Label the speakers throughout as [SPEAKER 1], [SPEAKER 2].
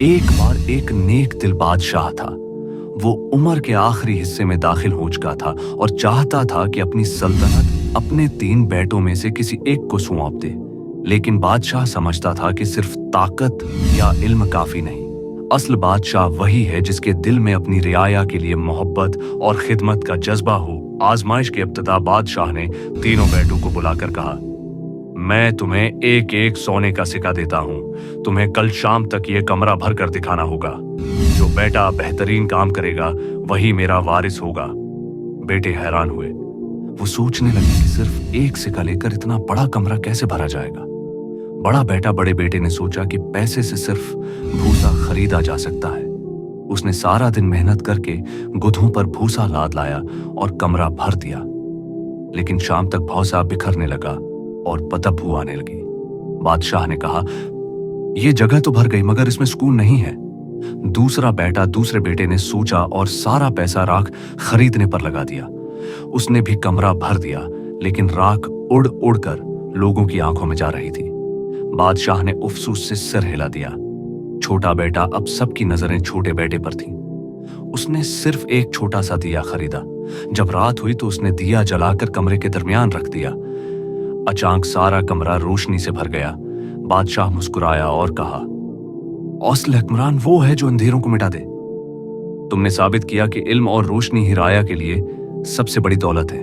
[SPEAKER 1] एक बार एक नेक दिल बादशाह था। वो उम्र के आखिरी हिस्से में दाखिल हो चुका था और चाहता था कि अपनी सल्तनत अपने 3 बेटों में से किसी एक को सौंप दे। लेकिन बादशाह समझता था कि सिर्फ ताकत या इल्म काफी नहीं। असल बादशाह वही है जिसके दिल में अपनी रियाया के लिए मोहब्बत और खिदमत का जज्बा हो। आजमाइश के इब्तिदा बादशाह ने तीनों बेटों को बुलाकर कहा, मैं तुम्हें एक एक सोने का सिक्का देता हूँ। तुम्हें कल शाम तक ये कमरा भर कर दिखाना होगा। जो बेटा बेहतरीन काम करेगा वही मेरा वारिस होगा। बेटे हैरान हुए। वो सोचने लगे कि सिर्फ एक सिक्का लेकर इतना बड़ा कमरा कैसे भरा जाएगा। बड़ा बेटा बड़े बेटे ने सोचा कि पैसे से सिर्फ भूसा खरीदा जा सकता है। उसने सारा दिन मेहनत करके गुधों पर भूसा लाद लाया और कमरा भर दिया। लेकिन शाम तक भौसा बिखरने लगा और बदबू आने लगी। बादशाह ने कहा, यह जगह तो भर गई मगर इसमें सुकून नहीं है। दूसरा बेटा दूसरे बेटे ने सोचा और सारा पैसा राख खरीदने पर लगा दिया। उसने भी कमरा भर दिया, लेकिन राख उड़ उड़ कर लोगों की आंखों में जा रही थी। बादशाह ने अफसोस से सिर हिला दिया। छोटा बेटा अब सबकी नजरें छोटे बेटे पर थीं। उसने सिर्फ एक छोटा सा दिया खरीदा। जब रात हुई तो उसने दिया जलाकर कमरे के दरमियान रख दिया। अचानक सारा कमरा रोशनी से भर गया। बादशाह मुस्कुराया और कहा, औसल हुक्मरान वो है जो अंधेरों को मिटा दे। तुमने साबित किया कि इल्म और रोशनी ही राया के लिए सबसे बड़ी दौलत है।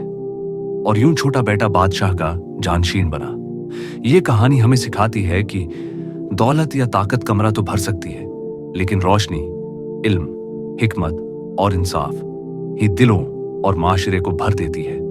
[SPEAKER 1] और यूं छोटा बेटा बादशाह का जानशीन बना। यह कहानी हमें सिखाती है कि दौलत या ताकत कमरा तो भर सकती है, लेकिन रोशनी, इल्म, हिकमत और इंसाफ ही दिलों और माशरे को भर देती है।